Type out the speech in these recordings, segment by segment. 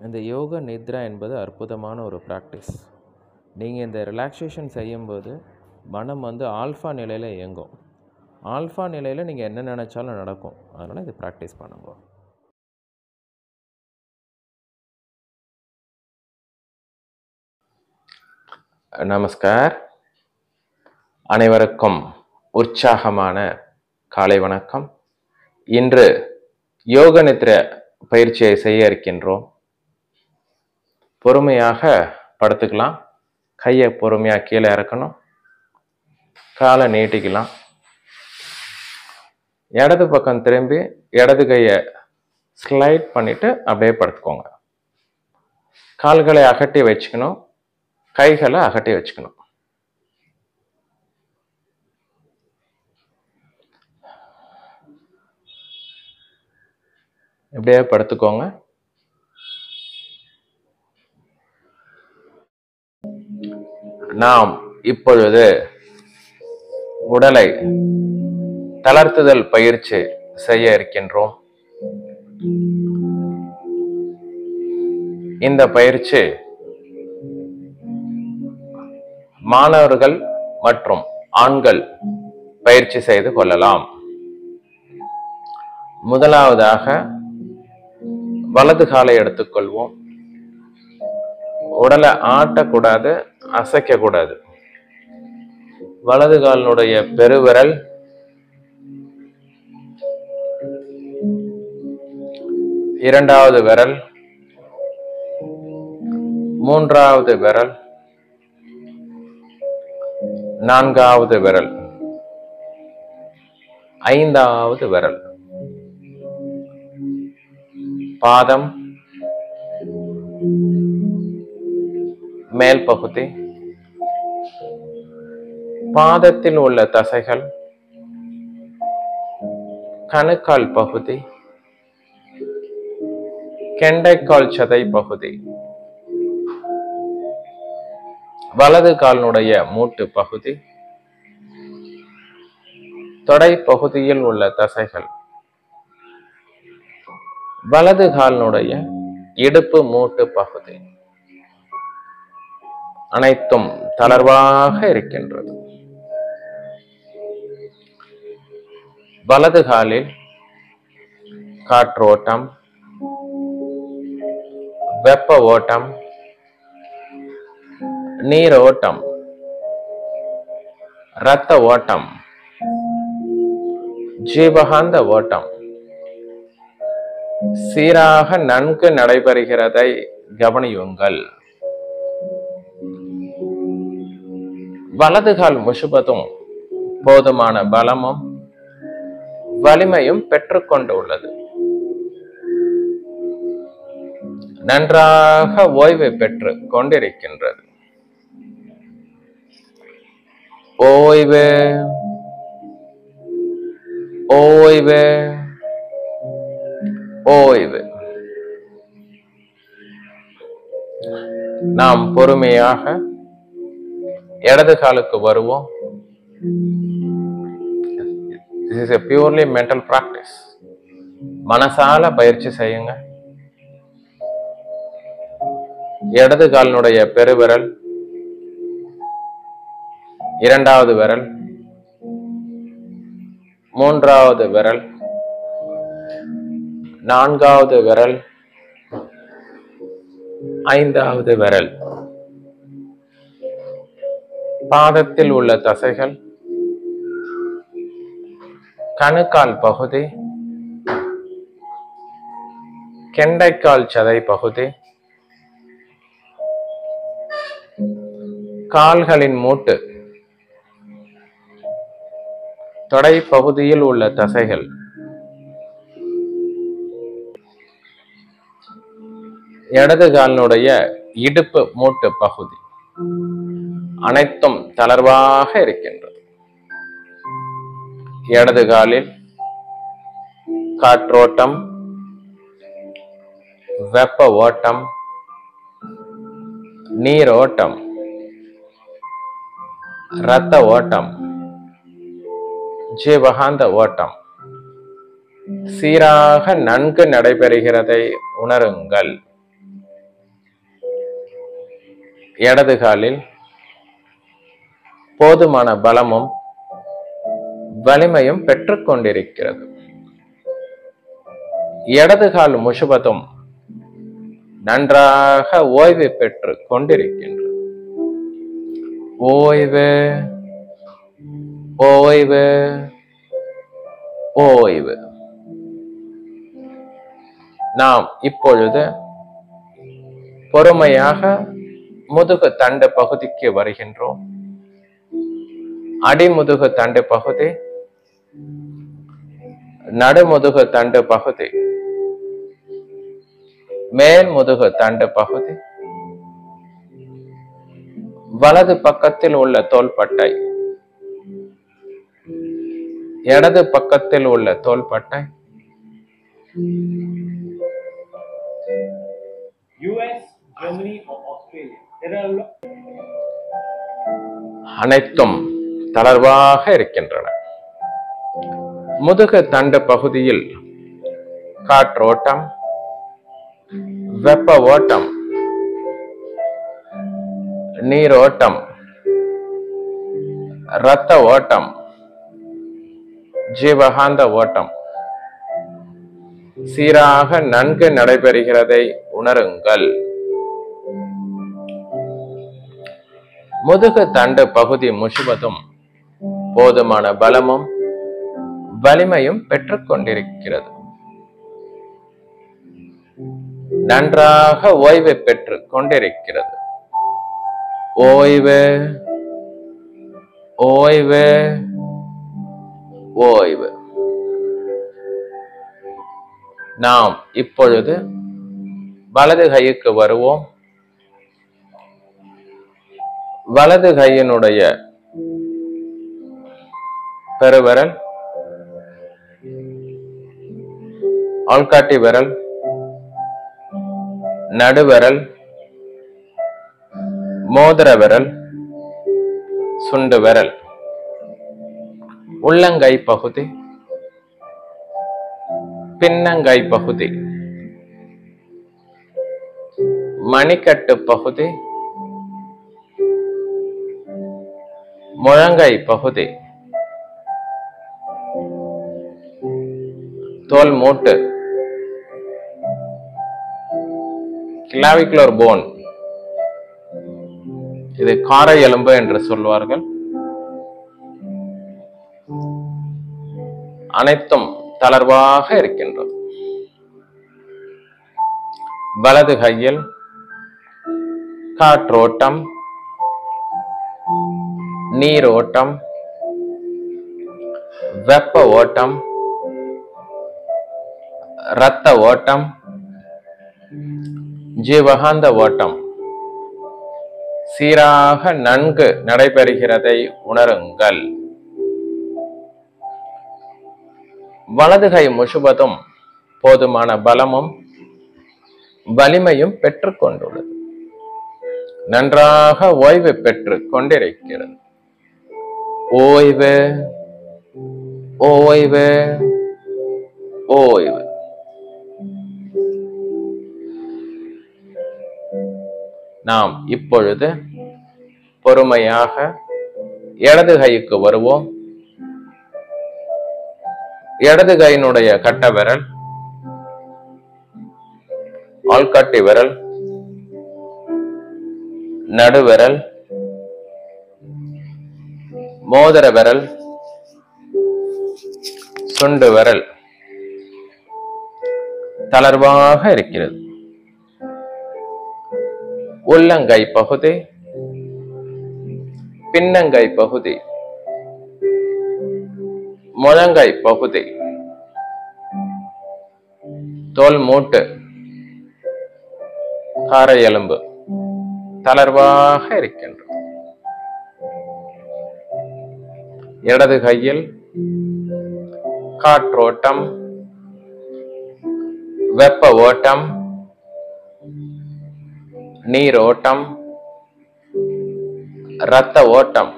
இந்த யோக நித்ரா என்பது அற்புதமான ஒரு ப்ராக்டிஸ். நீங்கள் இந்த ரிலாக்ஸேஷன் செய்யும்போது மனம் ஆல்ஃபா நிலையில் இயங்கும். ஆல்ஃபா நிலையில் நீங்கள் என்ன நினச்சாலும் நடக்கும். அதனால் இது ப்ராக்டிஸ் பண்ணுங்க. நமஸ்கார். அனைவருக்கும் உற்சாகமான காலை வணக்கம். இன்று யோக நித்ர பயிற்சியை செய்ய இருக்கின்றோம். பொறுமையாக படுத்துக்கலாம். கையை பொறுமையாக கீழே இறக்கணும். காலை நீட்டிக்கலாம். இடது பக்கம் திரும்பி இடது கையை ஸ்லைட் பண்ணிட்டு அப்படியே படுத்துக்கோங்க. கால்களை அகட்டி வச்சுக்கணும். கைகளை அகட்டி வச்சுக்கணும். இப்படியே படுத்துக்கோங்க. நாம் இப்பொழுது உடலை தளர்த்துதல் பயிற்சி செய்ய இருக்கின்றோம். இந்த பயிற்சி மாணவர்கள் மற்றும் ஆண்கள் பயிற்சி செய்து கொள்ளலாம். முதலாவதாக வலது காலை எடுத்துக்கொள்வோம். உடலை ஆட்டக்கூடாது, அசைக்க கூடாது. வலது காலினுடைய பெருவிரல் இரண்டாவது விரல், மூன்றாவது விரல், நான்காவது விரல், ஐந்தாவது விரல், பாதம், மேல் பகுதி, பாதத்தில் உள்ள தசைகள், கணுக்கால் பகுதி, கெண்டைக்கால் சதை பகுதி, வலது காலினுடைய மூட்டு பகுதி, தொடை பகுதியில் உள்ள தசைகள், வலது காலினுடைய இடுப்பு மூட்டு பகுதி அனைத்தும் தளர்வாக இருக்கின்றது. வலது காலில் காற்றோட்டம், வெப்ப ஓட்டம், நீரோட்டம், இரத்த ஓட்டம், ஜீவகாந்த ஓட்டம் சீராக நன்கு நடைபெறுகிறதை கவனியுங்கள். வலது கால் முழுவதும் போதுமான பலமும் வலிமையும் பெற்றுக்கொண்டு உள்ளது. நன்றாக ஓய்வு பெற்று கொண்டிருக்கின்றது. ஓய்வு, ஓய்வு, ஓய்வு. நாம் பொறுமையாக இடது காலுக்கு வருவோம். This is a purely mental practice. மனசால பயிற்சி செய்யுங்க. இடது காலினுடைய பெருவிரல், இரண்டாவது விரல், மூன்றாவது விரல், நான்காவது விரல், ஐந்தாவது விரல், பாதத்தில் உள்ள தசைகள், கணுக்கால் பகுதி, கெண்டைக்கால் சதை பகுதி, கால்களின் மூட்டு, தொடை பகுதியில் உள்ள தசைகள், இடது காலினுடைய இடுப்பு மூட்டு பகுதி அனைத்தும் தளர்வாக இருக்கின்றது. இடது காலில் காற்றோட்டம், வெப்ப ஓட்டம், நீரோட்டம், இரத்த ஓட்டம், ஜீவகாந்த ஓட்டம் சீராக நன்கு நடைபெறுகிறதை உணருங்கள். இடது காலில் போதுமான பலமும் வலிமையும் பெற்றுக் கொண்டிருக்கிறது. இடது கால் முஷுபத்தும் நன்றாக ஓய்வு பெற்று கொண்டிருக்கின்றது. ஓய்வு ஓய்வு ஓய்வு. நாம் இப்பொழுது பொறுமையாக முதுகு தண்டு பகுதிக்கு வருகின்றோம். அடிமுதுகு தண்டு பகுதி, நடுமுதுகு தண்டு பகுதி, மேல் முதுகு தண்டு பகுதி, வலது பக்கத்தில் உள்ள தோள்பட்டை, இடது பக்கத்தில் உள்ள தோள்பட்டை, US, Germany or Australia. அனைத்தும் தளர்வாக இருக்கின்றன. முதுகு தண்டு பகுதியில் காற்றோட்டம், வெப்ப ஓட்டம், நீரோட்டம், இரத்த ஓட்டம், ஜீவகாந்த ஓட்டம் சீராக நன்கு நடைபெறுகிறதை உணருங்கள். முதுகு தண்டு பகுதி முழுவதும் போதுமான பலமும் வலிமையும் பெற்றுக் கொண்டிருக்கிறது. நன்றாக ஓய்வு பெற்றுக் கொண்டிருக்கிறது. ஓய்வு ஓய்வு ஓய்வு. நாம் இப்பொழுது வலது கைக்கு வருவோம். வலது கையினுடைய பெருவிரல், ஆள்காட்டி விரல், நடுவிரல், மோதிர விரல், சுண்டு விரல், உள்ளங்கை பகுதி, பின்னங்கை பகுதி, மணிக்கட்டு பகுதி, முழங்கை பகுதி, தோல் மூட்டு, கிளாவிகுலர் போன், இது காரை எலும்பு என்று சொல்வார்கள். அனைத்தும் தளர்வாக இருக்கின்றது. வலது கையில் காற்றோட்டம், நீரோட்டம், வெப்ப ஓட்டம், இரத்த ஓட்டம், ஜீவகாந்த ஓட்டம் சீராக நன்கு நடைபெறுகிறதை உணருங்கள். வலது கை முழுவதும் போதுமான பலமும் வலிமையும் பெற்றுக் கொண்டுள்ளது. நன்றாக ஓய்வு பெற்று கொண்டிருக்கிறது. ஓய்வு ஓய்வு ஓய்வு. நாம் இப்பொழுது பொறுமையாக இடது கைக்கு வருவோம். இடது கையினுடைய கட்ட விரல், ஆள்காட்டி விரல், நடுவிரல், மோதிர விரல், சுண்டு விரல் தளர்வாக இருக்கிறது. உள்ளங்கை பகுதி, பின்னங்கை பகுதி, முழங்கை பகுதி, தோல் மூட்டு, காரை எலும்பு தளர்வாக இருக்கின்றது. இடது கையில் காற்றோட்டம், வெப்ப ஓட்டம், நீரோட்டம், இரத்த ஓட்டம்,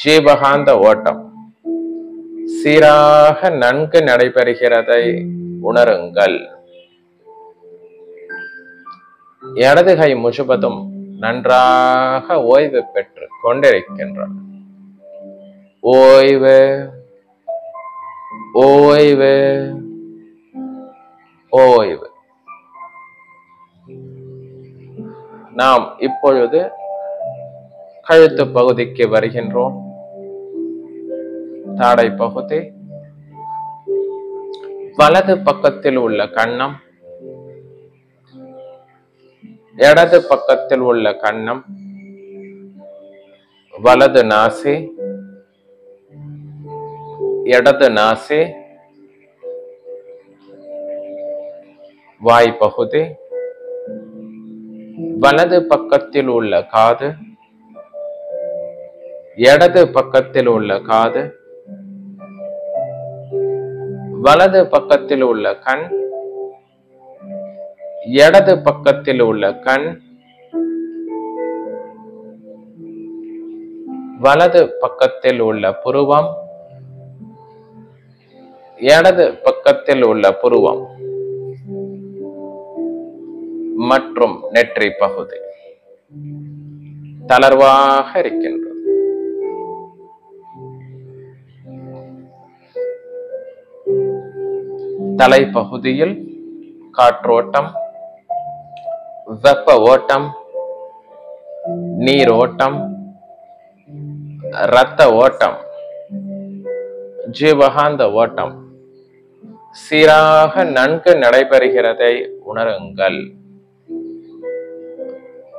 ஜீவகாந்த ஓட்டம் சீராக நன்கு நடைபெறுகிறதை உணருங்கள். இடது கை முழுவதும் நன்றாக ஓய்வு பெற்று கொண்டிருக்கின்றது. ஓய்வு, ஓய்வு, ஓய்வு. நாம் இப்பொழுது கழுத்து பகுதிக்கு வருகின்றோம். தாடை பகுதி, வலது பக்கத்தில் உள்ள கன்னம், இடது பக்கத்தில் உள்ள கன்னம், வலது நாசி, இடது நாசி, வாய் பகுதி, வலது பக்கத்தில் உள்ள காது, இடது பக்கத்தில் உள்ள காது, வலது பக்கத்தில் உள்ள கண், இடது பக்கத்தில் உள்ள கண், வலது பக்கத்தில் உள்ள புருவம், இடது பக்கத்தில் உள்ள புருவம் மற்றும் நெற்றி பகுதி தளர்வாக இருக்கின்றது. தலைப்பகுதியில் காற்றோட்டம், வெப்ப ஓட்டம், நீர் ஓட்டம், இரத்த ஓட்டம், ஜீவகாந்த ஓட்டம் சீராக நன்கு நடைபெறுகிறதை உணருங்கள்.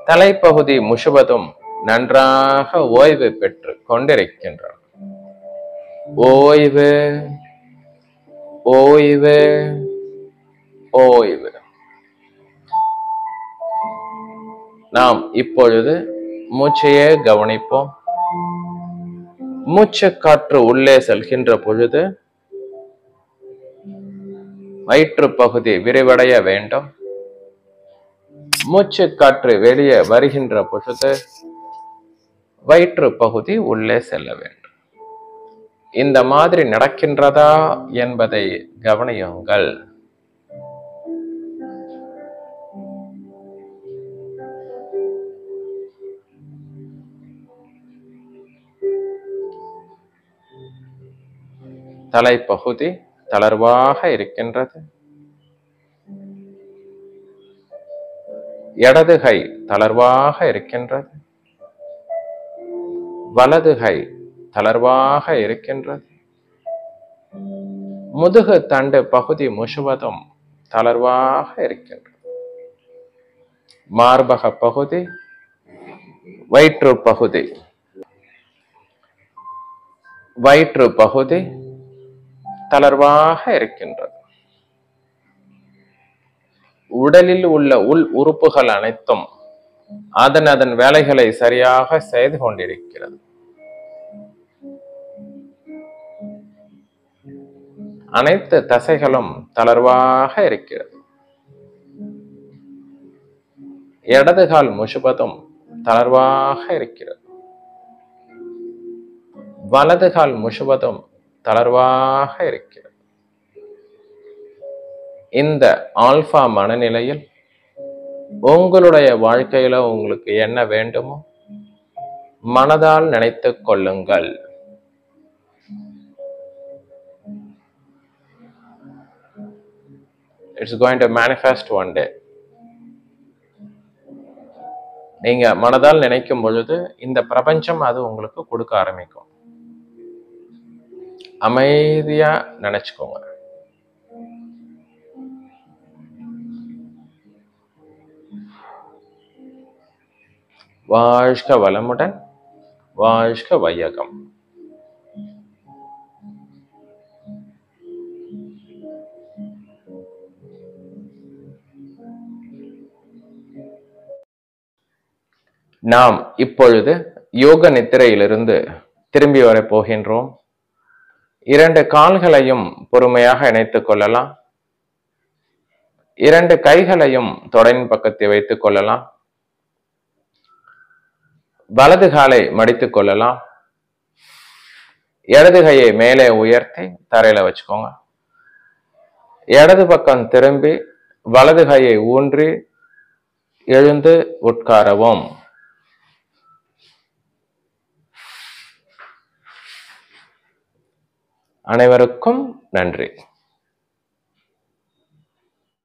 தலைப்பகுதி முழுவதும் நன்றாக ஓய்வு பெற்று கொண்டிருக்கின்றன. ஓய்வு, ஓய்வு, ஓய்வு. நாம் இப்பொழுது மூச்சையே கவனிப்போம். மூச்சு காற்று உள்ளே செல்கின்ற பொழுது வயிற்று பகுதி விரிவடைய வேண்டும். மூச்சு காற்று வெளியே வருகின்ற பொழுது வயிற்று பகுதி உள்ளே செல்ல வேண்டும். இந்த மாதிரி நடக்கின்றதா என்பதை கவனியுங்கள். தலைப்பகுதி தளர்வாக இருக்கின்றது. இடது கை தளர்வாக இருக்கின்றது. வலது கை தளர்வாக இருக்கின்றது. முதுகு தண்டு பகுதி முழுவதும் தளர்வாக இருக்கின்றது. மார்பக பகுதி, வயிற்று பகுதி, வயிற்று பகுதி தளர்வாக இருக்கின்றது. உடலில் உள்ள உள் உறுப்புகள் அனைத்தும் அதன் வேலைகளை சரியாக செய்து கொண்டிருக்கிறது. அனைத்து தசைகளும் தளர்வாக இருக்கிறது. இடது கால் முழுவதும் தளர்வாக இருக்கிறது. வலது கால் முழுவதும் தளர்வாக இருக்கிறது. இந்த ஆல்பா மனநிலையில் உங்களுடைய வாழ்க்கையில உங்களுக்கு என்ன வேண்டுமோ மனதால் நினைத்துக் கொள்ளுங்கள். It's going to manifest one day. நீங்க மனதால் நினைக்கும் பொழுது இந்த பிரபஞ்சம் அது உங்களுக்கு கொடுக்க ஆரம்பிக்கும். அமைதியா நினைச்சுக்கோங்க. வாழ்க வளமுடன், வாழ்க வையகம். நாம் இப்பொழுது யோக நித்திரையிலிருந்து திரும்பி வர போகின்றோம். 2 கால்களையும் பொறுமையாக இணைத்துக் கொள்ளலாம். 2 கைகளையும் தொடையின் பக்கத்தில் வைத்துக் கொள்ளலாம். வலது காலை மடித்துக் கொள்ளலாம். இடது கையை மேலே உயர்த்தி தரையில வச்சுக்கோங்க. இடது பக்கம் திரும்பி வலது கையை ஊன்றி எழுந்து உட்காரவும். அனைவருக்கும் நன்றி.